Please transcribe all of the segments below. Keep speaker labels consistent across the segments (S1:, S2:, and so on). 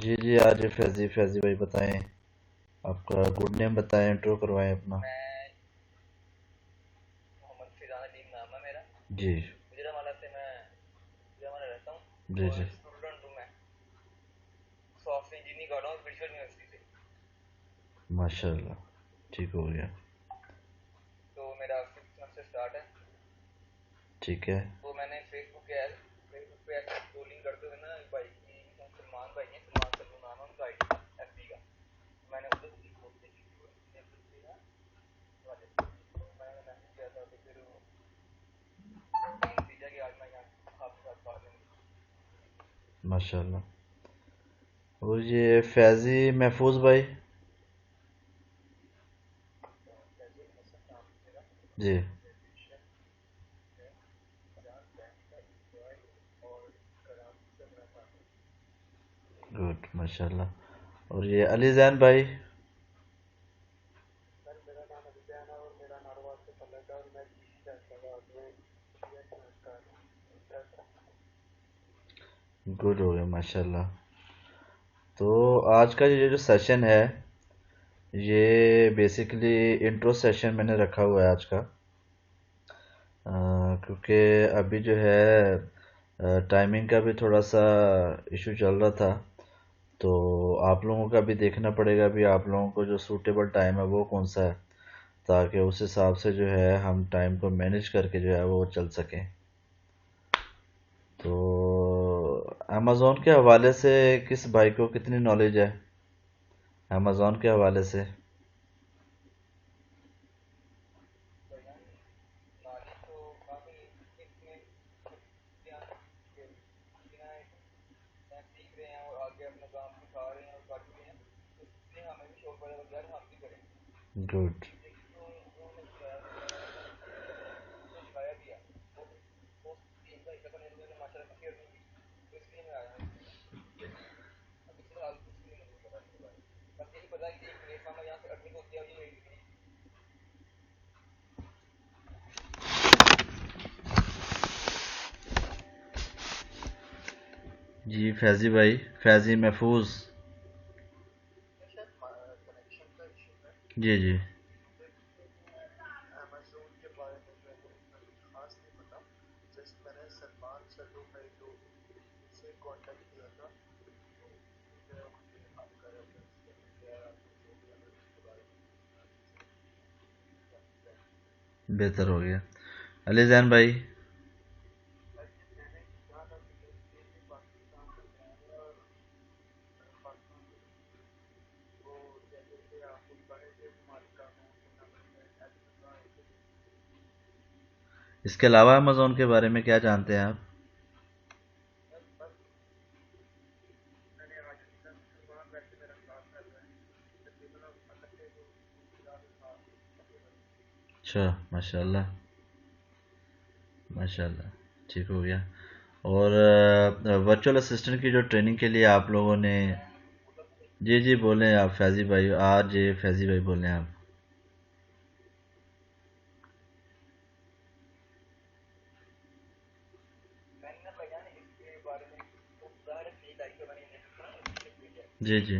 S1: جی جی آج فیضی فیضی بھائی بتائیں، آپ کا گڈ نیم بتائیں، انٹرو کروائیں اپنا۔ جی جی جی ماشاء اللہ، ٹھیک ہو گیا، ٹھیک ہے۔ ماشاء اللہ۔ اور یہ فیضی محفوظ بھائی؟ جی گڈ ماشاء اللہ۔ اور یہ علی زین بھائی؟ گڈ ہو گیا ماشاء اللہ۔ تو آج کا یہ جو سیشن ہے یہ بیسیکلی انٹرو سیشن میں نے رکھا ہوا ہے آج کا، کیونکہ ابھی جو ہے ٹائمنگ کا بھی تھوڑا سا ایشو چل رہا تھا، تو آپ لوگوں کا بھی دیکھنا پڑے گا بھی آپ لوگوں کو جو سوٹیبل ٹائم ہے وہ کون سا ہے، تاکہ اس حساب سے جو ہے ہم ٹائم کو مینیج کر کے جو ہے وہ چل سکیں۔ تو امیزون کے حوالے سے کس بھائی کو کتنی نالج ہے امیزون کے حوالے سے؟ گڈ جی فیضی بھائی، فیضی محفوظ؟ جی جی بہتر ہو گیا۔ علی زین بھائی؟ اس کے علاوہ امیزون کے بارے میں کیا جانتے ہیں آپ؟ اچھا ماشاء اللہ، ماشاء اللہ، ٹھیک ہو گیا۔ اور ورچوئل اسسٹنٹ کی جو ٹریننگ کے لیے آپ لوگوں نے، جی جی بولیں آپ فیضی بھائی، آج فیضی بھائی بولیں آپ۔ جی جی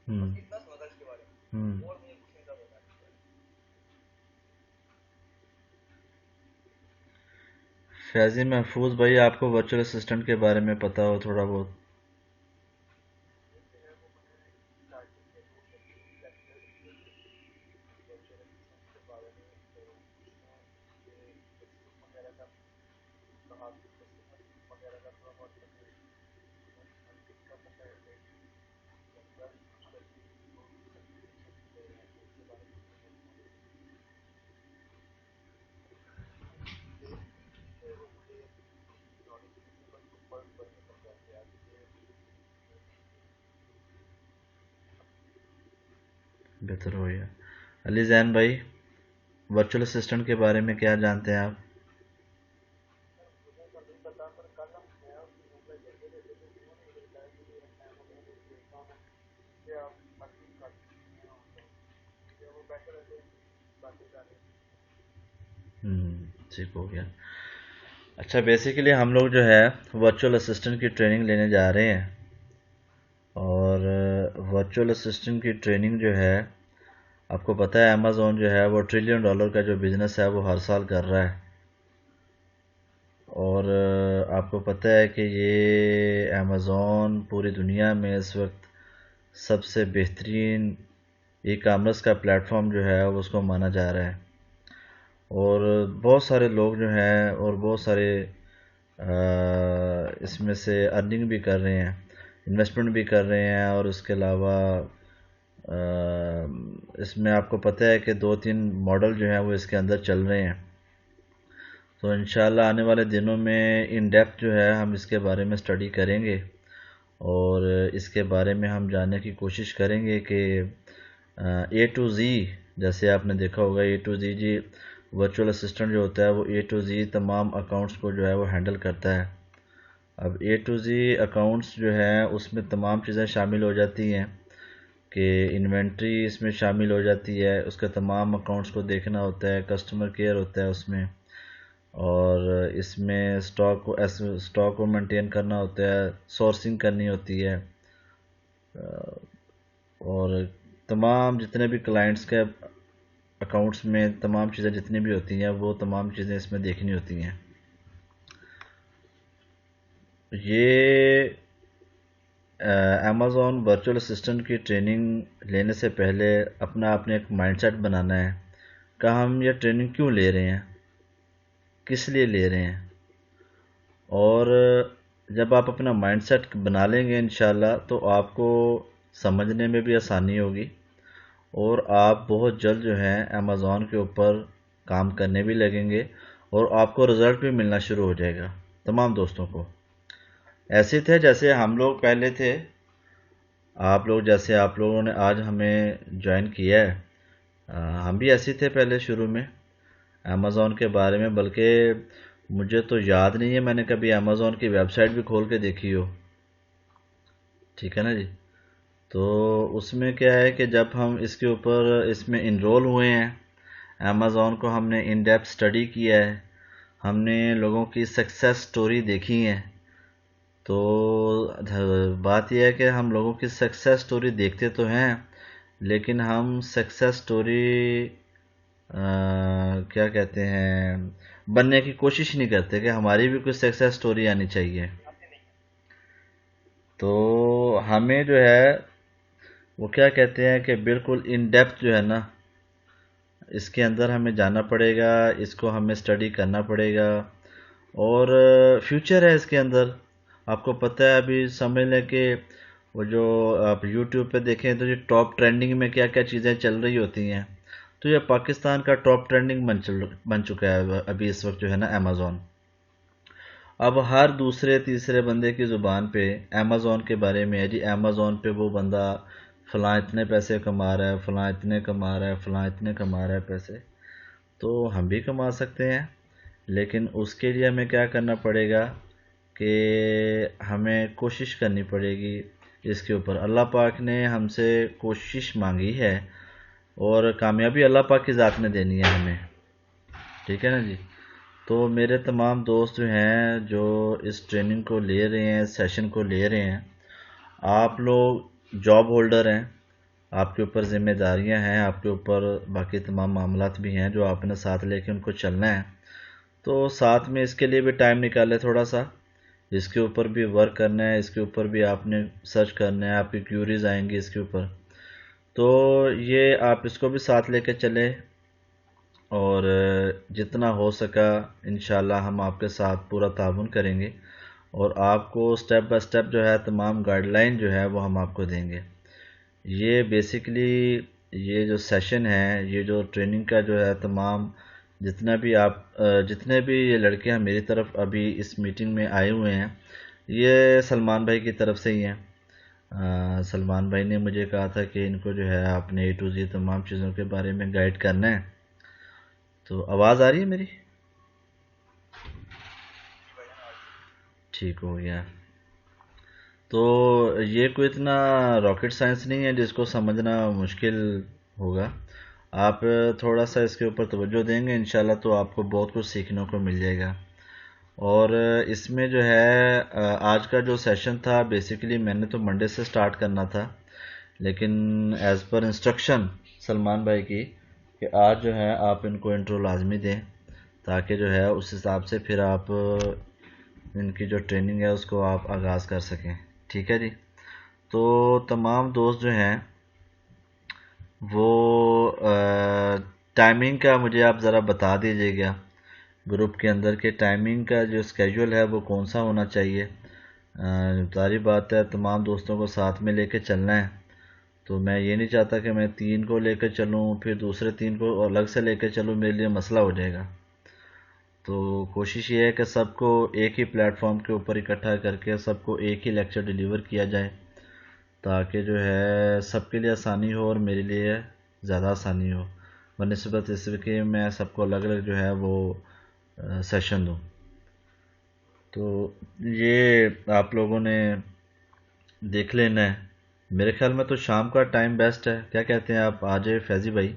S1: ہوں ہوں فیضی محفوظ بھائی، آپ کو ورچوئل اسسٹنٹ کے بارے میں پتا ہو تھوڑا بہت؟ بہتر ہو گیا۔ علی زین بھائی؟ ورچوئل اسسٹنٹ کے بارے میں کیا جانتے ہیں آپ؟ ٹھیک ہو گیا. اچھا، بیسیکلی ہم لوگ جو ہے ورچوئل اسسٹنٹ کی ٹریننگ لینے جا رہے ہیں، اور ورچوئل اسسٹنٹ کی ٹریننگ جو ہے آپ کو پتہ ہے امیزون جو ہے وہ $1 ٹریلین کا جو بزنس ہے وہ ہر سال کر رہا ہے. اور آپ کو پتہ ہے کہ یہ امیزون پوری دنیا میں اس وقت سب سے بہترین ای کامرس کا پلیٹ فارم جو ہے وہ اس کو مانا جا رہا ہے. اور بہت سارے لوگ جو ہیں اور بہت سارے اس میں سے ارننگ بھی کر رہے ہیں، انویسٹمنٹ بھی کر رہے ہیں، اور اس کے علاوہ اس میں آپ کو پتہ ہے کہ 2-3 ماڈل جو ہیں وہ اس کے اندر چل رہے ہیں. تو انشاءاللہ آنے والے دنوں میں ان ڈیپتھ جو ہے ہم اس کے بارے میں اسٹڈی کریں گے، اور اس کے بارے میں ہم جاننے کی کوشش کریں گے کہ اے ٹو زی، جیسے آپ نے دیکھا ہوگا A to Z G virtual assistant جو ہوتا ہے وہ اے ٹو زی تمام اکاؤنٹس کو جو ہے وہ ہینڈل کرتا ہے. اب اے ٹو زی اکاؤنٹس جو ہے اس میں تمام چیزیں شامل ہو جاتی ہیں کہ انوینٹری اس میں شامل ہو جاتی ہے، اس کے تمام اکاؤنٹس کو دیکھنا ہوتا ہے، کسٹمر کیئر ہوتا ہے اس میں، اور اس میں اسٹاک کو مینٹین کرنا ہوتا ہے، سورسنگ کرنی ہوتی ہے، اور تمام جتنے بھی کلائنٹس کے اکاؤنٹس میں تمام چیزیں جتنی بھی ہوتی ہیں وہ تمام چیزیں اس میں دیکھنی ہوتی ہیں. یہ امیزون ورچوئل اسسٹنٹ کی ٹریننگ لینے سے پہلے آپ نے ایک مائنڈ سیٹ بنانا ہے کہ ہم یہ ٹریننگ کیوں لے رہے ہیں، کس لیے لے رہے ہیں. اور جب آپ اپنا مائنڈ سیٹ بنا لیں گے انشاءاللہ تو آپ کو سمجھنے میں بھی آسانی ہوگی، اور آپ بہت جلد جو ہے امیزون کے اوپر کام کرنے بھی لگیں گے، اور آپ کو رزلٹ بھی ملنا شروع ہو جائے گا. تمام دوستوں کو ایسے تھے جیسے ہم لوگ پہلے تھے، آپ لوگوں نے آج ہمیں جوائن کیا ہے، ہم بھی ایسے تھے پہلے شروع میں امیزون کے بارے میں. بلکہ مجھے تو یاد نہیں ہے میں نے کبھی امیزون کی ویب سائٹ بھی کھول کے دیکھی ہو. ٹھیک ہے نا جی. تو اس میں کیا ہے کہ جب ہم اس کے اوپر اس میں انرول ہوئے ہیں، امیزون کو ہم نے ان ڈیپتھ اسٹڈی کیا ہے، ہم نے لوگوں کی سکسیس سٹوری دیکھی ہے. تو بات یہ ہے کہ ہم لوگوں کی سکسیس سٹوری دیکھتے تو ہیں، لیکن ہم سکسیس سٹوری کیا کہتے ہیں بننے کی کوشش نہیں کرتے کہ ہماری بھی کوئی سکسیس سٹوری آنی چاہیے. تو ہمیں جو ہے وہ کیا کہتے ہیں کہ بالکل ان ڈیپتھ جو ہے نا اس کے اندر ہمیں جانا پڑے گا، اس کو ہمیں اسٹڈی کرنا پڑے گا. اور فیوچر ہے اس کے اندر. آپ کو پتہ ہے ابھی سمجھ لیں کہ وہ جو آپ یوٹیوب پہ دیکھیں تو یہ ٹاپ ٹرینڈنگ میں کیا کیا چیزیں چل رہی ہوتی ہیں، تو یہ پاکستان کا ٹاپ ٹرینڈنگ بن چکا ہے ابھی اس وقت جو ہے نا امیزون. اب ہر دوسرے تیسرے بندے کی زبان پہ امیزون کے بارے میں ہے جی، امیزون پہ وہ بندہ فلاں اتنے پیسے کما رہا ہے، فلاں اتنے کما رہا ہے، فلاں اتنے کما رہا ہے پیسے. تو ہم بھی کما سکتے ہیں، لیکن اس کے لیے ہمیں کیا کرنا پڑے گا کہ ہمیں کوشش کرنی پڑے گی اس کے اوپر. اللہ پاک نے ہم سے کوشش مانگی ہے، اور کامیابی اللہ پاک کی ذات نے دینی ہے ہمیں. ٹھیک ہے نا جی. تو میرے تمام دوست جو ہیں جو اس ٹریننگ کو لے رہے ہیں، سیشن کو لے رہے ہیں، آپ لوگ جاب ہولڈر ہیں، آپ کے اوپر ذمہ داریاں ہیں، آپ کے اوپر باقی تمام معاملات بھی ہیں جو آپ نے ساتھ لے کے ان کو چلنا ہے. تو ساتھ میں اس کے لیے بھی ٹائم نکالے تھوڑا سا، اس کے اوپر بھی ورک کرنا ہے، اس کے اوپر بھی آپ نے سرچ کرنا ہے، آپ کی کیوریز آئیں گی اس کے اوپر. تو یہ آپ اس کو بھی ساتھ لے کے چلے، اور جتنا ہو سکا انشاءاللہ ہم آپ کے ساتھ پورا تعاون کریں گے، اور آپ کو سٹیپ بائی سٹیپ جو ہے تمام گائیڈ لائن جو ہے وہ ہم آپ کو دیں گے. یہ بیسیکلی یہ جو سیشن ہے، یہ جو ٹریننگ کا جو ہے تمام جتنے بھی یہ لڑکے ہیں میری طرف ابھی اس میٹنگ میں آئے ہوئے ہیں، یہ سلمان بھائی کی طرف سے ہی ہیں. سلمان بھائی نے مجھے کہا تھا کہ ان کو جو ہے آپ نے اے ٹو زی تمام چیزوں کے بارے میں گائیڈ کرنا ہے. تو آواز آ رہی ہے میری؟ ٹھیک ہو گیا. تو یہ کوئی اتنا راکٹ سائنس نہیں ہے جس کو سمجھنا مشکل ہوگا. آپ تھوڑا سا اس کے اوپر توجہ دیں گے انشاءاللہ تو آپ کو بہت کچھ سیکھنے کو مل جائے گا. اور اس میں جو ہے آج کا جو سیشن تھا بیسیکلی میں نے تو منڈے سے سٹارٹ کرنا تھا، لیکن ایز پر انسٹرکشن سلمان بھائی کی کہ آج جو ہے آپ ان کو انٹرو لازمی دیں تاکہ جو ہے اس حساب سے پھر آپ ان کی جو ٹریننگ ہے اس کو آپ آغاز کر سکیں. ٹھیک ہے جی. تو تمام دوست جو ہیں وہ ٹائمنگ کا مجھے آپ ذرا بتا دیجیے گا گروپ کے اندر کہ ٹائمنگ کا جو اسکیجول ہے وہ کون سا ہونا چاہیے. ظاہری بات ہے تمام دوستوں کو ساتھ میں لے کے چلنا ہے، تو میں یہ نہیں چاہتا کہ میں 3 کو لے کے چلوں پھر دوسرے 3 کو الگ سے لے کے چلوں، میرے لیے مسئلہ ہو جائے گا. تو کوشش یہ ہے کہ سب کو ایک ہی پلیٹ فارم کے اوپر اکٹھا کر کے سب کو ایک ہی لیکچر ڈیلیور کیا جائے تاکہ جو ہے سب کے لیے آسانی ہو اور میرے لیے زیادہ آسانی ہو بنسبت اس کہ میں سب کو الگ الگ جو ہے وہ سیشن دوں. تو یہ آپ لوگوں نے دیکھ لینا ہے. میرے خیال میں تو شام کا ٹائم بیسٹ ہے. کیا کہتے ہیں آپ؟ آ جائے فیضی بھائی.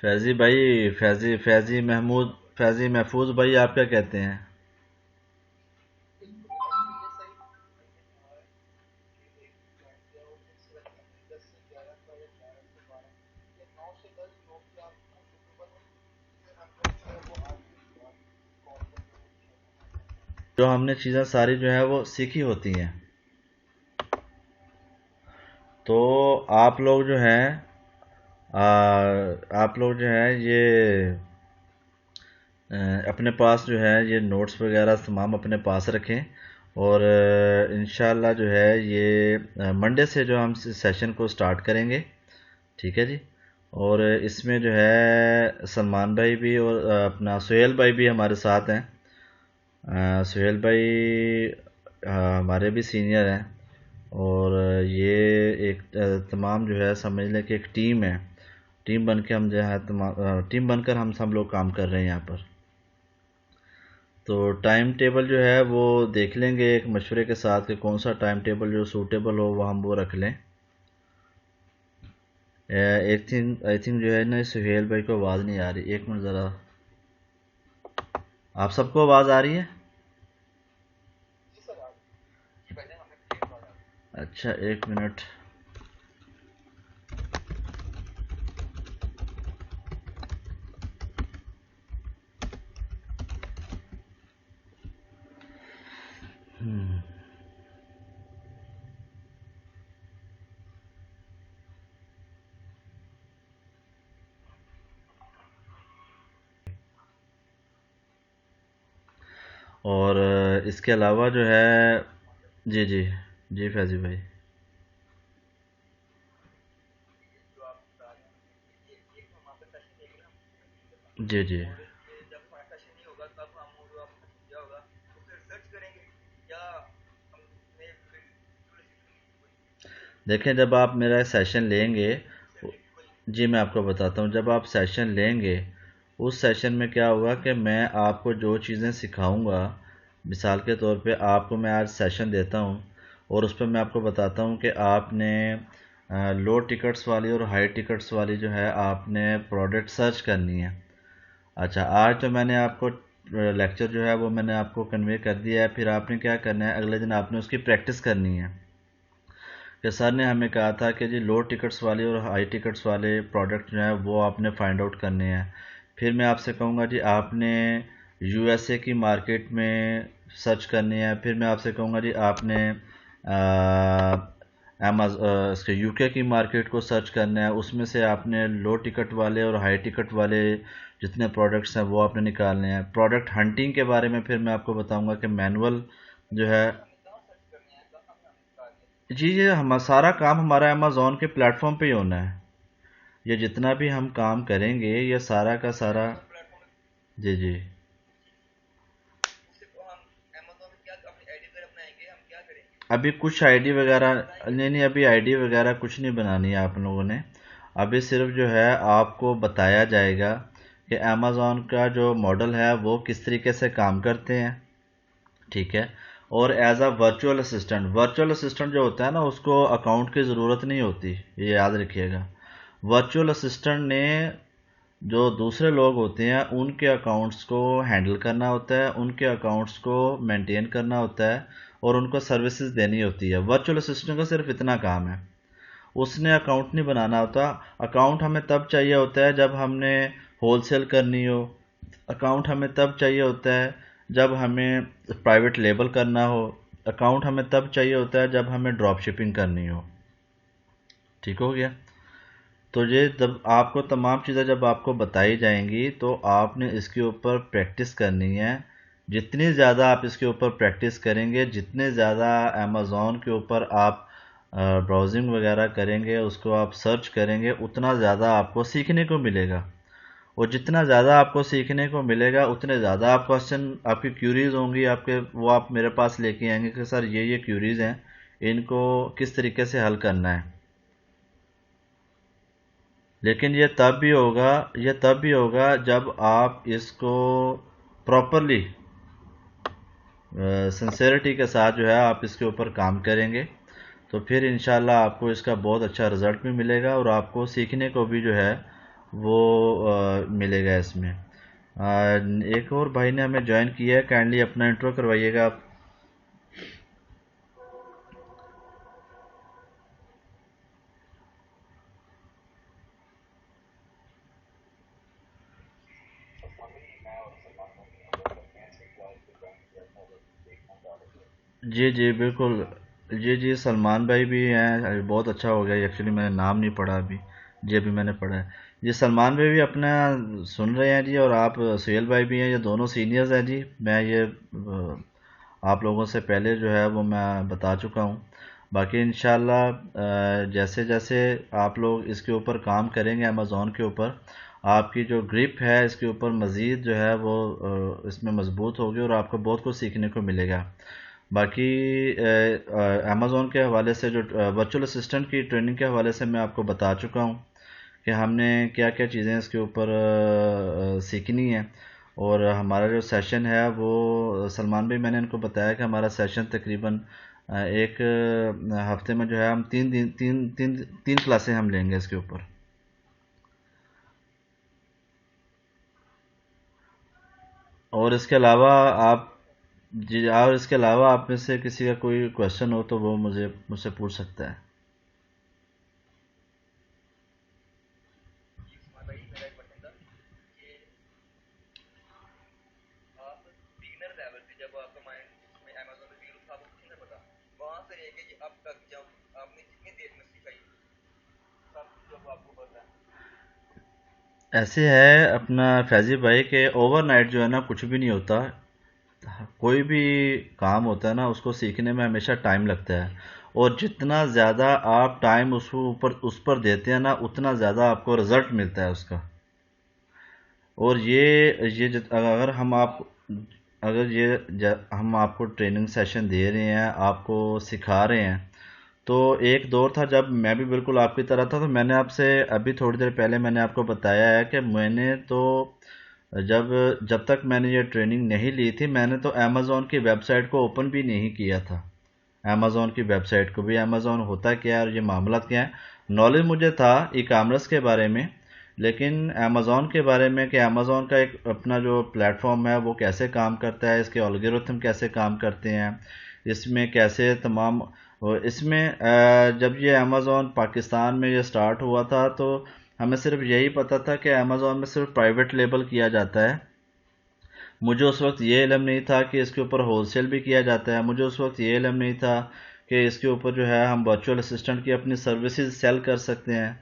S1: فیضی بھائی، فیضی محفوظ بھائی آپ کیا کہتے ہیں؟ جو ہم نے چیزیں ساری جو ہے وہ سیکھی ہوتی ہیں تو آپ لوگ جو ہیں آپ لوگ جو ہیں یہ اپنے پاس جو ہے یہ نوٹس وغیرہ تمام اپنے پاس رکھیں اور انشاءاللہ جو ہے یہ منڈے سے جو ہم سیشن کو سٹارٹ کریں گے. ٹھیک ہے جی. اور اس میں جو ہے سلمان بھائی بھی اور اپنا سہیل بھائی بھی ہمارے ساتھ ہیں. سہیل بھائی ہمارے بھی سینئر ہیں اور یہ ایک تمام جو ہے سمجھ لیں کہ ایک ٹیم ہے. ٹیم بن کے ہم جو ہے ٹیم بن کر ہم سب لوگ کام کر رہے ہیں یہاں پر. تو ٹائم ٹیبل جو ہے وہ دیکھ لیں گے ایک مشورے کے ساتھ کہ کون سا ٹائم ٹیبل جو سوٹیبل ہو وہ ہم وہ رکھ لیں. آئی تھنک جو ہے نا سہیل بھائی کو آواز نہیں آ رہی. ایک منٹ ذرا. آپ سب کو آواز آ رہی ہے؟ اچھا ایک منٹ. اور اس کے علاوہ جو ہے جی جی جی فیضی بھائی. جی جی دیکھیں جب آپ میرا سیشن لیں گے جی میں آپ کو بتاتا ہوں. جب آپ سیشن لیں گے اس سیشن میں کیا ہوگا کہ میں آپ کو جو چیزیں سکھاؤں گا، مثال کے طور پہ آپ کو میں آج سیشن دیتا ہوں اور اس پہ میں آپ کو بتاتا ہوں کہ آپ نے لو ٹکٹس والی اور ہائی ٹکٹس والی جو ہے آپ نے پروڈکٹ سرچ کرنی ہے. اچھا آج تو میں نے آپ کو لیکچر جو ہے وہ میں نے آپ کو کنوے کر دیا ہے. پھر آپ نے کیا کرنا ہے اگلے دن آپ نے اس کی پریکٹس کرنی ہے کہ سر نے ہمیں کہا تھا کہ جی لو ٹکٹس والے اور ہائی ٹکٹس والے پروڈکٹ جو ہیں وہ آپ نے فائنڈ آؤٹ کرنے ہیں. پھر میں آپ سے کہوں گا جی آپ نے یو ایس اے کی مارکیٹ میں سرچ کرنی ہے. پھر میں آپ سے کہوں گا جی آپ نے اس کے UK کی مارکیٹ کو سرچ کرنا ہے، اس میں سے آپ نے لو ٹکٹ والے اور ہائی ٹکٹ والے جتنے پروڈکٹس ہیں وہ آپ نے نکالنے ہیں۔ پروڈکٹ ہنٹنگ کے بارے میں پھر میں آپ کو بتاؤں گا کہ مینول جو ہے، جی یہ سارا کام ہمارا امیزون کے پلیٹ فارم پہ ہی ہونا ہے۔ یہ جتنا بھی ہم کام کریں گے یہ سارا کا سارا، جی جی ابھی کچھ آئی ڈی وغیرہ نہیں، نہیں ابھی آئی ڈی وغیرہ کچھ نہیں بنانی ہے آپ لوگوں نے۔ ابھی صرف جو ہے آپ کو بتایا جائے گا کہ امیزون کا جو ماڈل ہے وہ کس طریقے سے کام کرتے ہیں، ٹھیک ہے۔ اور ایز اے ورچوئل اسسٹنٹ جو ہوتا ہے نا اس کو اکاؤنٹ کی ضرورت نہیں ہوتی، یہ یاد رکھیے گا۔ ورچوئل اسسٹنٹ نے جو دوسرے لوگ ہوتے ہیں ان کے اکاؤنٹس کو ہینڈل کرنا ہوتا ہے، ان کے اکاؤنٹس کو مینٹین کرنا ہوتا ہے اور ان کو سروسز دینی ہوتی ہے۔ ورچوئل اسسٹنٹ کا صرف اتنا کام ہے، اس نے اکاؤنٹ نہیں بنانا ہوتا۔ اکاؤنٹ ہمیں تب چاہیے ہوتا ہے جب ہم نے ہول سیل کرنی ہو، اکاؤنٹ ہمیں تب چاہیے ہوتا ہے جب ہمیں پرائیویٹ لیبل کرنا ہو، اکاؤنٹ ہمیں تب چاہیے ہوتا ہے جب ہمیں ڈراپ شپنگ کرنی ہو، ٹھیک ہو گیا۔ تو یہ جب آپ کو تمام چیزیں جب آپ کو بتائی جائیں گی تو آپ نے اس کے اوپر پریکٹس کرنی ہے۔ جتنی زیادہ آپ اس کے اوپر پریکٹس کریں گے، جتنے زیادہ امیزون کے اوپر آپ براؤزنگ وغیرہ کریں گے، اس کو آپ سرچ کریں گے، اتنا زیادہ آپ کو سیکھنے کو ملے گا۔ اور جتنا زیادہ آپ کو سیکھنے کو ملے گا اتنے زیادہ آپ کوسچن، آپ کی کیوریز ہوں گی، آپ کے وہ آپ میرے پاس لے کے آئیں گے کہ سر یہ کیوریز ہیں، ان کو کس طریقے سے حل کرنا ہے۔ لیکن یہ تب بھی ہوگا جب آپ اس کو پراپرلی سنسیریٹی کے ساتھ جو ہے آپ اس کے اوپر کام کریں گے، تو پھر انشاءاللہ آپ کو اس کا بہت اچھا رزلٹ بھی ملے گا اور آپ کو سیکھنے کو بھی جو ہے وہ ملے گا اس میں۔ ایک اور بھائی نے ہمیں جوائن کیا ہے، کائنڈلی اپنا انٹرو کروائیے گا آپ۔ جی جی بالکل، جی جی سلمان بھائی بھی ہیں، بہت اچھا ہو گیا، ایکچولی میں نے نام نہیں پڑھا ابھی، جی ابھی میں نے پڑھا ہے۔ جی سلمان بھائی بھی اپنا سن رہے ہیں جی، اور آپ سہیل بھائی بھی ہیں، یہ دونوں سینئرز ہیں جی۔ میں یہ آپ لوگوں سے پہلے جو ہے وہ میں بتا چکا ہوں۔ باقی انشاءاللہ جیسے جیسے آپ لوگ اس کے اوپر کام کریں گے امیزون کے اوپر، آپ کی جو گرپ ہے اس کے اوپر مزید جو ہے وہ اس میں مضبوط ہوگی اور آپ کو بہت کچھ سیکھنے کو ملے گا۔ باقی امیزون کے حوالے سے جو ورچوئل اسسٹنٹ کی ٹریننگ کے حوالے سے میں آپ کو بتا چکا ہوں کہ ہم نے کیا کیا چیزیں اس کے اوپر سیکھنی ہیں۔ اور ہمارا جو سیشن ہے وہ سلمان بھائی، میں نے ان کو بتایا کہ ہمارا سیشن تقریباً ایک ہفتے میں جو ہے ہم تین کلاسیں ہم لیں گے اس کے اوپر۔ اور اس کے علاوہ آپ، جی اور اس کے علاوہ آپ میں سے کسی کا کوئی کوشچن ہو تو وہ مجھ سے پوچھ سکتا ہے۔ ایسے ہے اپنا فیضی بھائی کہ اوور نائٹ جو ہے نا کچھ بھی نہیں ہوتا، کوئی بھی کام ہوتا ہے نا اس کو سیکھنے میں ہمیشہ ٹائم لگتا ہے، اور جتنا زیادہ آپ ٹائم اس پر دیتے ہیں نا اتنا زیادہ آپ کو رزلٹ ملتا ہے اس کا۔ اور ہم آپ کو ٹریننگ سیشن دے رہے ہیں، آپ کو سکھا رہے ہیں، تو ایک دور تھا جب میں بھی بالکل آپ کی طرح تھا، تو میں نے آپ سے ابھی تھوڑی دیر پہلے میں نے آپ کو بتایا ہے کہ میں نے تو جب تک میں نے یہ ٹریننگ نہیں لی تھی میں نے تو امیزون کی ویب سائٹ کو اوپن بھی نہیں کیا تھا۔ امیزون کی ویب سائٹ کو بھی، امیزون ہوتا کیا ہے اور یہ معاملات کیا ہیں، نالج مجھے تھا ای کامرس کے بارے میں، لیکن امیزون کے بارے میں کہ امیزون کا ایک اپنا جو پلیٹ فارم ہے وہ کیسے کام کرتا ہے، اس کے الگورتھم کیسے کام کرتے ہیں، اس میں کیسے تمام، اس میں جب یہ امیزون پاکستان میں یہ سٹارٹ ہوا تھا تو ہمیں صرف یہی پتا تھا کہ امیزون میں صرف پرائیویٹ لیبل کیا جاتا ہے۔ مجھے اس وقت یہ علم نہیں تھا کہ اس کے اوپر ہول سیل بھی کیا جاتا ہے، مجھے اس وقت یہ علم نہیں تھا کہ اس کے اوپر جو ہے ہم ورچوئل اسسٹنٹ کی اپنی سروسز سیل کر سکتے ہیں.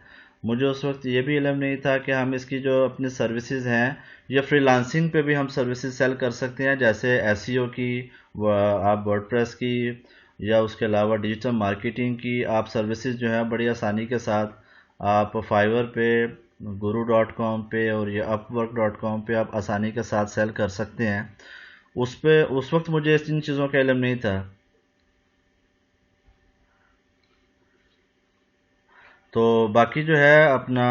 S1: مجھے اس وقت یہ بھی علم نہیں تھا کہ ہم اس کی جو اپنی سروسز ہیں یا فری لانسنگ پہ بھی ہم سروسز سیل کر سکتے ہیں، جیسے ایس ای او کی، آپ ورڈ پریس کی، یا اس کے علاوہ ڈیجیٹل مارکیٹنگ کی آپ سروسز جو ہیں بڑی آسانی کے ساتھ آپ فائیور پہ، guru.com پہ اور یہ upwork.com پہ آپ آسانی کے ساتھ سیل کر سکتے ہیں. اس وقت مجھے ان چیزوں کا علم نہیں تھا. تو باقی جو ہے اپنا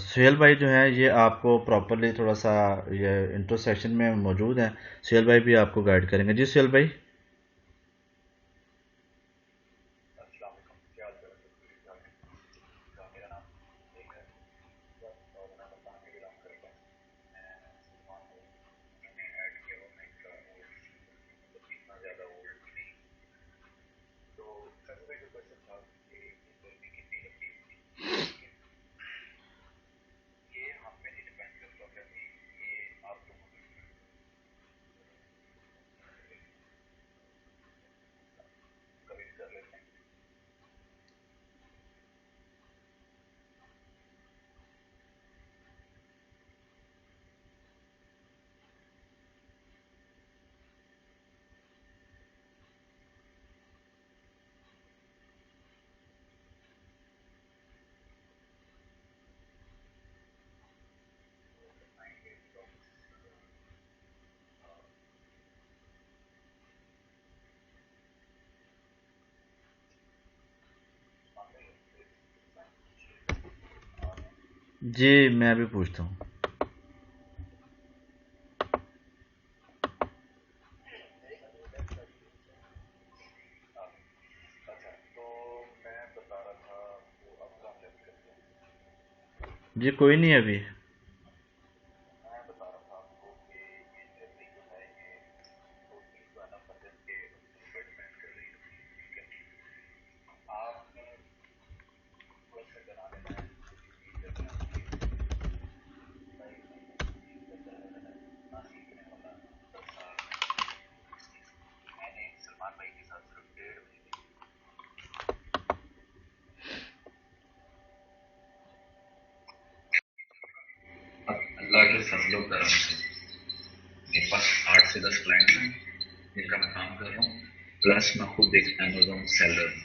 S1: سہیل بھائی جو ہیں یہ آپ کو پراپرلی تھوڑا سا یہ انٹرو سیکشن میں موجود ہیں. سہیل بھائی بھی آپ کو گائیڈ کریں گے. جی سہیل بھائی. جی میں بھی پوچھتا ہوں. جی کوئی نہیں ابھی.
S2: اللہ کے فضل و کرم سے میرے پاس 8 سے 10 کلائنٹس ہیں جن کا میں کام کر رہا ہوں، پلس میں خود ایک امیزون سیلر ہوں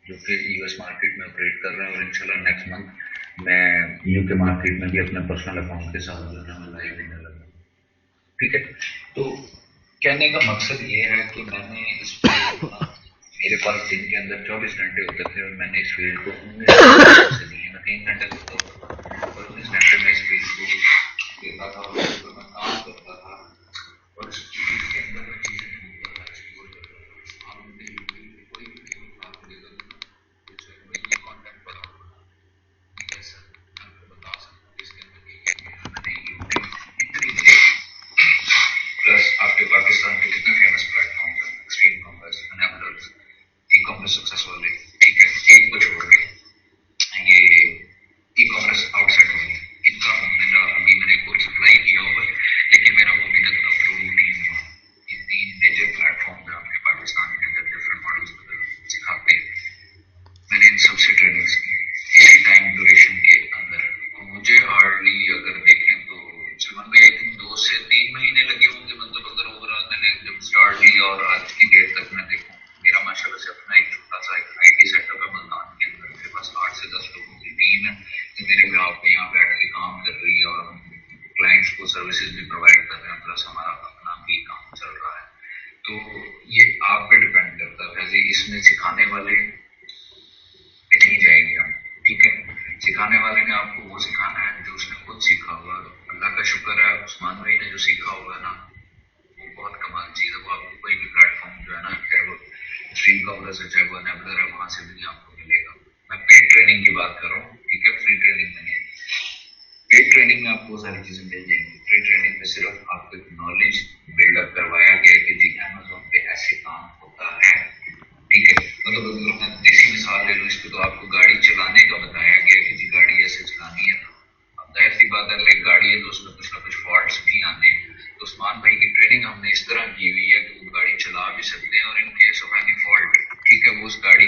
S2: جو کہ یو ایس مارکیٹ میں آپریٹ کر رہا ہے، اور انشاءاللہ نیکسٹ منتھ میں یو کے مارکیٹ میں بھی اپنے پرسنل اکاؤنٹ کے ساتھ جو ہے میں لائیو ہونے لگا. ٹھیک ہے، تو کہنے کا مقصد یہ ہے کہ میں نے اس فیلڈ کو میرے پاس دن کے اندر 24 گھنٹے ہوتے تھے اور میں نے اس فیلڈ کو 19 سے دیے. میں 3 گھنٹے ہوتا تھا اور 19 گھنٹے میں اس فیلڈ کو دیتا تھا اور اس پر میں کام کرتا تھا اور اس فیلڈ کے اندر میں چیزیں ڈھونڈتا تھا، ایکسپلور کرتا تھا. آپ مجھے یوٹیوب پہ کوئی بھی ویڈیو اٹھا کے دے دو تو سر میں یہ کانٹینٹ پڑا ہوگا. ٹھیک ہے سر، میں آپ کو بتا سکتا ہوں کہ اس کے اندر یہ کیا ہے. میں نے یوٹیوب اتنی پلس آپ کے پاکستان کے کتنے فیمس پلیٹ فارم ہیں، extreme commerce, enablers, e commerce success والے. ٹھیک ہے، ایک کو چھوڑ کے یہ ای کامرس آؤٹ سائڈ والے ان کا میرا ابھی میں نے کورس اپلائی کیا ہوا ہے، لیکن میرا وہ ابھی تک اپروو نہیں ہوا. یہ 3 میجر پلیٹ فارم ہیں آپ کے پاکستان کے اندر ڈفرنٹ ماڈلس سکھاتے ہیں. میں نے ان سب سے ٹریننگس کی اسی ٹائم ڈیوریشن کے اندر. مجھے ہارڈلی اگر دیکھیں تو سلمان بھائی آئی تھنک 2 سے 3 مہینے لگے ہوں گے، مطلب اگر اوور آل میں نے جب اسٹارٹ کیا اور آج کی ڈیٹ تک میں دیکھوں میرا ماشاء اللہ سے اپنا ایک چھوٹا سا ایک آئی ٹی سیٹ اپ ہے ملتان کے اندر. میرے پاس 8 سے 10 لوگوں کی ٹیم ہے جو میرے بہاف پہ یہاں بیٹھ کے کام کر رہی ہے اور ہم کلائنٹس کو سروسز بھی پرووائڈ کر رہے ہیں، پلس ہمارا اپنا بھی کام چل رہا ہے. تو یہ آپ پہ ڈپینڈ کرتا ہے جی، اس میں سکھانے والے پہ نہیں جائیں گے ہم. ٹھیک ہے، سکھانے والے نے آپ کو وہ سکھانا ہے جو اس نے خود سیکھا ہوگا. اللہ کا شکر ہے عثمان بھائی نے جو سیکھا ہوگا نا وہ بہت کمال چیز ہے. وہ آپ کو کوئی بھی پلیٹ فارم جو ہے نا، چاہے وہ اسٹریم کامرس ہے، چاہے وہ انیبلر ہے، وہاں سے بھی آپ کو ملے گا. میں پیڈ ٹریننگ کی بات کر رہا ہوں. ٹھیک ہے، فری ٹریننگ میں نہیں. پیڈ ٹریننگ میں آپ کو ساری چیزیں مل جائیں گی. فری ٹریننگ میں صرف آپ کو ایک نالج بلڈ اپ کروایا گیا کہ جی امیزون پہ ایسے کام ہوتا ہے. ٹھیک ہے، مطلب اگر میں دیسی مثال لے لوں اس پہ تو آپ کو گاڑی چلانے کا بتایا گیا کہ جی گاڑی ایسے چلانی ہے. اب ظاہر سی بات اگر ایک گاڑی ہے تو اس میں کچھ نہ کچھ فالٹس بھی آنے ہیں. تو عثمان بھائی کی ٹریننگ ہم نے اس طرح کی ہوئی ہے کہ وہ گاڑی چلا بھی سکتے ہیں اور in case of any fault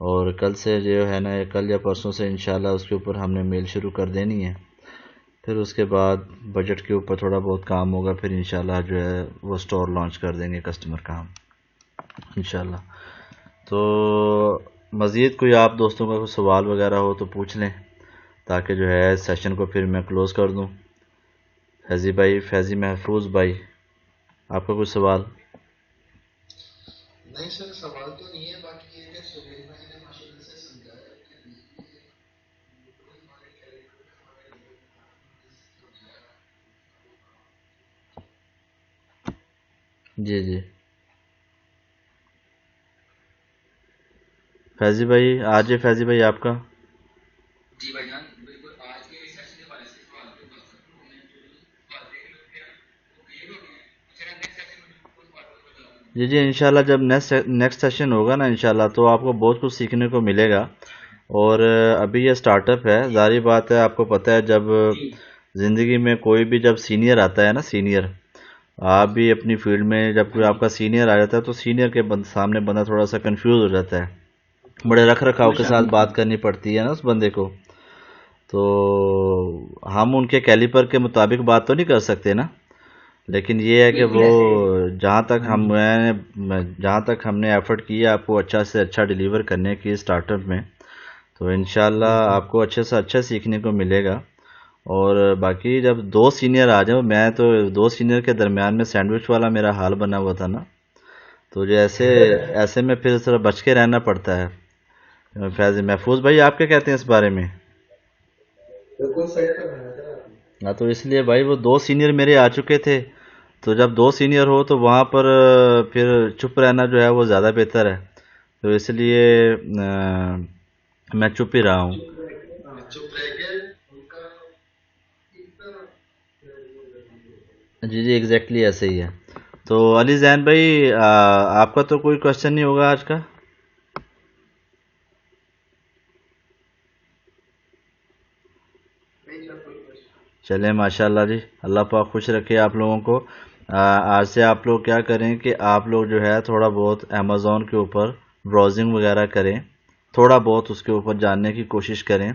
S1: اور کل سے جو ہے نا، کل یا پرسوں سے انشاءاللہ اس کے اوپر ہم نے میل شروع کر دینی ہے. پھر اس کے بعد بجٹ کے اوپر تھوڑا بہت کام ہوگا، پھر انشاءاللہ جو ہے وہ سٹور لانچ کر دیں گے کسٹمر کا ہم انشاءاللہ. تو مزید کوئی آپ دوستوں کا کوئی سوال وغیرہ ہو تو پوچھ لیں، تاکہ جو ہے سیشن کو پھر میں کلوز کر دوں. فیضی بھائی، فیضی محفوظ بھائی، آپ کا کوئی سوال؟
S3: نہیں سر، سوال تو نہیں ہے، باقی یہ کہ سہیل بھائی نے ماشاءاللہ سے سمجھایا کہ ہمارے کیریکٹر میں ہمارے
S1: جی جی فیضی بھائی، آج فیضی بھائی آپ کا.
S2: جی بھائی جان، بالکل آج کے سیشن کے بارے سے جو آپ کو بات کروں میں جو باتیں کلیئر ہو گئی ہیں. پھر نیکسٹ سیشن میں کچھ باتوں کو بتاؤں.
S1: جی جی انشاءاللہ جب نیکسٹ سیشن ہوگا نا انشاءاللہ، تو آپ کو بہت کچھ سیکھنے کو ملے گا. اور ابھی یہ سٹارٹ اپ ہے، ظاہری بات ہے، آپ کو پتہ ہے جب زندگی میں کوئی بھی جب سینئر آتا ہے نا، سینئر، آپ بھی اپنی فیلڈ میں جب کوئی آپ کا سینئر آ جاتا ہے تو سینئر کے سامنے بندہ تھوڑا سا کنفیوز ہو جاتا ہے، بڑے رکھ رکھاؤ کے ساتھ بات کرنی پڑتی ہے نا اس بندے کو. تو ہم ان کے کیلیپر کے مطابق بات تو نہیں کر سکتے نا، لیکن یہ ہے کہ وہ جہاں تک ہم نے ایفرٹ کیا آپ کو اچھا سے اچھا ڈیلیور کرنے کی سٹارٹ اپ میں، تو انشاءاللہ آپ کو اچھے سے اچھا سیکھنے کو ملے گا. اور باقی جب دو سینئر آ جاؤ، میں تو دو سینئر کے درمیان میں سینڈوچ والا میرا حال بنا ہوا تھا نا، تو جو ایسے میں پھر ذرا بچ کے رہنا پڑتا ہے. فیض محفوظ بھائی آپ کیا کہتے ہیں اس بارے میں؟
S3: بالکل صحیح فرمایا سر آپ نے.
S1: ہاں، تو اس لیے بھائی وہ دو سینئر میرے آ چکے تھے، تو جب دو سینئر ہو تو وہاں پر پھر چپ رہنا جو ہے وہ زیادہ بہتر ہے. تو اس لیے میں چپ ہی رہا ہوں.
S3: چپ رہ کے ان کا
S1: جی جی ایگزیکٹلی ایسے ہی ہے. تو علی زین بھائی، آپ کا تو کوئی کوشچن نہیں ہوگا آج کا؟ چلیں ماشاءاللہ جی، اللہ پاک خوش رکھے آپ لوگوں کو. آج سے آپ لوگ کیا کریں کہ آپ لوگ جو ہے تھوڑا بہت امیزون کے اوپر براؤزنگ وغیرہ کریں، تھوڑا بہت اس کے اوپر جاننے کی کوشش کریں،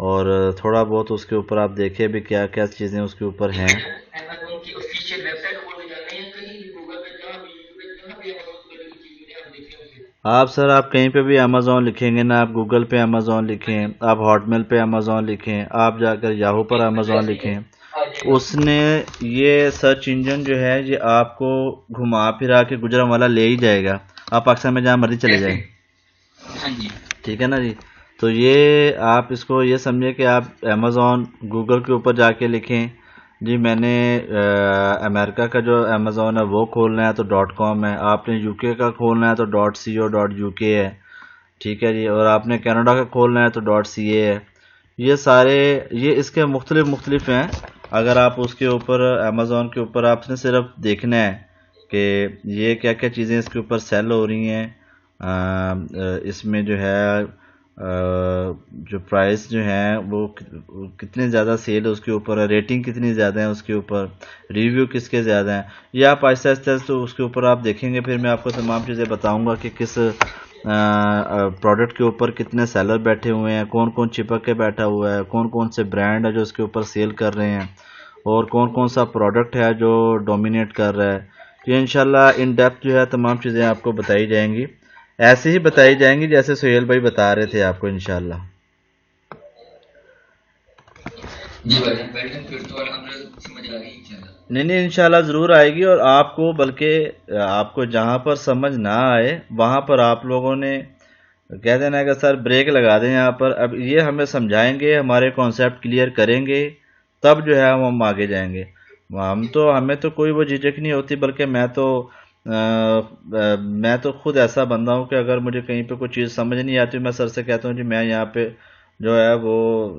S1: اور تھوڑا بہت اس کے اوپر آپ دیکھیں بھی کیا کیا چیزیں اس کے اوپر ہیں.
S2: امیزون کی آفیشیل ویب سائٹ کھول کے جاتے ہیں، کہیں بھی گوگل پہ جہاں بھی یوٹیوب پہ جہاں بھی امیزون کی چیزیں آپ دیکھیں اسے.
S1: آپ کہیں پہ بھی امیزون لکھیں گے نا، آپ گوگل پہ امیزون لکھیں، آپ ہاٹ میل پہ امیزون لکھیں، آپ جا کر یاہو پر امیزون لکھیں، اس نے یہ سرچ انجن جو ہے یہ آپ کو گھما پھرا کے گجرا والا لے ہی جائے گا، آپ پاکستان میں جہاں مرضی چلے جائیں.
S2: ہاں جی،
S1: ٹھیک ہے نا جی. تو یہ آپ اس کو یہ سمجھے کہ آپ امیزون گوگل کے اوپر جا کے لکھیں جی میں نے امریکہ کا جو امیزون ہے وہ کھولنا ہے تو .com ہے، آپ نے UK کا کھولنا ہے تو .co.uk ہے. ٹھیک ہے جی. اور آپ نے کینیڈا کا کھولنا ہے تو .ca ہے. یہ سارے یہ اس کے مختلف ہیں. اگر آپ اس کے اوپر امیزون کے اوپر آپ نے صرف دیکھنا ہے کہ یہ کیا کیا چیزیں اس کے اوپر سیل ہو رہی ہیں، اس میں جو ہے جو پرائس جو ہیں وہ کتنے زیادہ سیل اس کے اوپر ہے، ریٹنگ کتنی زیادہ ہے اس کے اوپر، ریویو کس کے زیادہ ہیں، یہ آپ آہستہ آہستہ تو اس کے اوپر آپ دیکھیں گے. پھر میں آپ کو تمام چیزیں بتاؤں گا کہ کس پروڈکٹ کے اوپر کتنے سیلر بیٹھے ہوئے ہیں، کون کون چپک کے بیٹھا ہوا ہے، کون کون سے برانڈ ہے جو اس کے اوپر سیل کر رہے ہیں، اور کون کون سا پروڈکٹ ہے جو ڈومینیٹ کر رہا ہے. یہ انشاءاللہ ان ڈیپتھ جو ہے تمام چیزیں آپ کو بتائی جائیں گی، ایسے ہی بتائی جائیں گی جیسے سہیل بھائی بتا رہے تھے آپ کو انشاءاللہ.
S2: جی بھائی جان، بیٹھ پھر تو الحمدللہ سمجھ آ گئی انشاءاللہ.
S1: نہیں انشاءاللہ ضرور آئے گی. اور آپ کو بلکہ آپ کو جہاں پر سمجھ نہ آئے وہاں پر آپ لوگوں نے کہہ دینا ہے کہ سر بریک لگا دیں یہاں پر، اب یہ ہمیں سمجھائیں گے، ہمارے کانسیپٹ کلیئر کریں گے، تب جو ہے ہم آگے جائیں گے. ہمیں تو کوئی وہ جھجک نہیں ہوتی، بلکہ میں تو خود ایسا بندہ ہوں کہ اگر مجھے کہیں پہ کوئی چیز سمجھ نہیں آتی میں سر سے کہتا ہوں جی میں یہاں پہ جو ہے وہ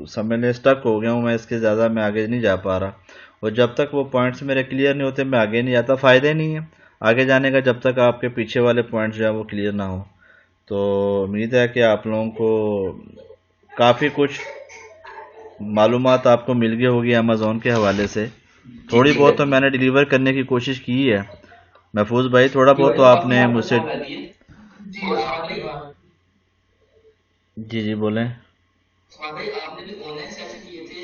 S1: سمجھنے اسٹک ہو گیا ہوں، میں اس کے زیادہ میں آگے نہیں جا پا رہا. اور جب تک وہ پوائنٹس میرے کلیئر نہیں ہوتے میں آگے نہیں جاتا، فائدہ ہی نہیں ہے آگے جانے کا جب تک آپ کے پیچھے والے پوائنٹس جو ہے وہ کلیئر نہ ہو. تو امید ہے کہ آپ لوگوں کو کافی کچھ معلومات آپ کو مل گئی ہوگی امیزون کے حوالے سے. تھوڑی بہت تو میں نے ڈیلیور کرنے کی کوشش کی ہے. محفوظ بھائی تھوڑا بہت تو آپ نے مجھ سے جی جی بولیں.
S3: عثمان بھائی آپ نے بھی آن لائن سیشن لیے تھے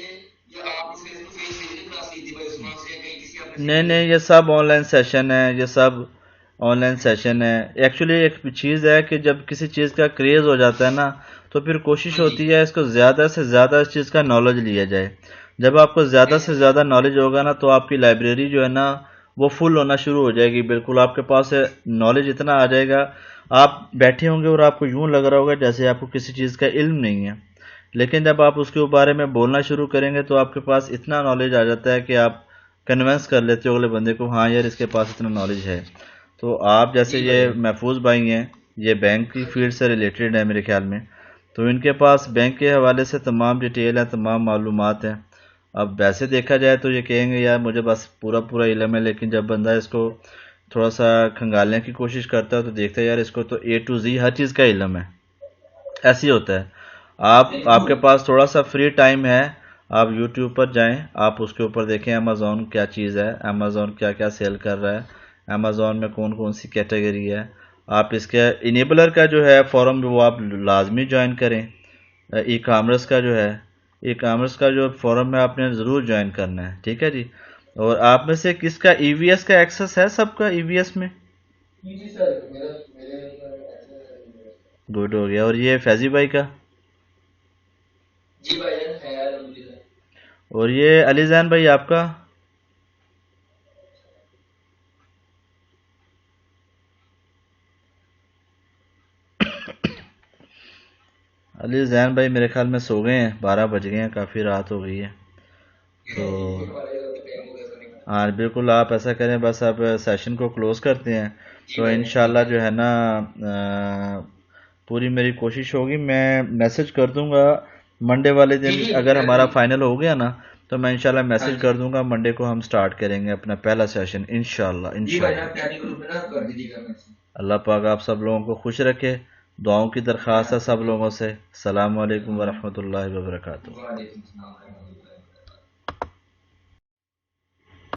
S3: یا آپ فیس ٹو فیس کلاس لی تھی بھائی عثمان سے یا کہیں کسی آپ نے
S1: نہیں نہیں، یہ سب آن لائن سیشن ہے، یہ سب آن لائن سیشن ہے. ایکچولی ایک چیز ہے کہ جب کسی چیز کا کریز ہو جاتا ہے نا تو پھر کوشش ہوتی ہے اس کو زیادہ سے زیادہ اس چیز کا نالج لیا جائے. جب آپ کو زیادہ سے زیادہ نالج ہوگا نا تو آپ کی لائبریری جو ہے نا وہ فل ہونا شروع ہو جائے گی. بالکل آپ کے پاس نالج اتنا آ جائے گا، آپ بیٹھے ہوں گے اور آپ کو یوں لگ رہا ہوگا جیسے آپ کو کسی چیز کا علم نہیں ہے. لیکن جب آپ اس کے بارے میں بولنا شروع کریں گے تو آپ کے پاس اتنا نالج آ جاتا ہے کہ آپ کنونس کر لیتے ہو اگلے بندے کو، ہاں یار اس کے پاس اتنا نالج ہے. تو آپ جیسے یہ محفوظ بھائی ہیں، یہ بینک کی فیلڈ سے ریلیٹڈ ہے میرے خیال میں، تو ان کے پاس بینک کے حوالے سے تمام ڈیٹیل ہیں، تمام معلومات ہیں. اب ویسے دیکھا جائے تو یہ کہیں گے یار مجھے بس پورا پورا علم ہے، لیکن جب بندہ اس کو تھوڑا سا کھنگالنے کی کوشش کرتا ہے تو دیکھتا ہے یار اس کو تو اے ٹو زی ہر چیز کا علم ہے. ایسے ہی ہوتا ہے. آپ کے پاس تھوڑا سا فری ٹائم ہے، آپ یوٹیوب پر جائیں، آپ اس کے اوپر دیکھیں امیزون کیا چیز ہے، امیزون کیا کیا سیل کر رہا ہے، امیزون میں کون کون سی کیٹیگری ہے. آپ اس کے انیبلر کا جو ہے فورم وہ آپ لازمی جوائن کریں. ای کامرس کا جو ہے، ای کامرس کا جو فورم ہے آپ نے ضرور جوائن کرنا ہے. ٹھیک ہے جی. اور آپ میں سے کس کا ای وی ایس کا ایکسس ہے؟ سب کا ای وی ایس میں
S3: جی سر میرے
S1: گڈ ہو گیا. اور یہ فیضی بھائی کا؟
S3: جی بھائی جان ہے الحمدللہ.
S1: اور یہ علی زین بھائی آپ کا؟ علی زین بھائی میرے خیال میں سو گئے ہیں، 12 بج گئے ہیں، کافی رات ہو گئی ہے. تو ہاں بالکل آپ ایسا کریں، بس آپ سیشن کو کلوز کرتے ہیں. تو انشاءاللہ جو ہے نا پوری میری کوشش ہوگی، میں میسج کر دوں گا منڈے والے دن اگر ہمارا فائنل ہو گیا نا تو میں انشاءاللہ میسج کر دوں گا. منڈے کو ہم سٹارٹ کریں گے اپنا پہلا سیشن انشاءاللہ. اللہ پاک آپ سب لوگوں کو خوش رکھے. دعاؤں کی درخواست ہے سب لوگوں سے. السلام علیکم ورحمۃ اللہ وبرکاتہ.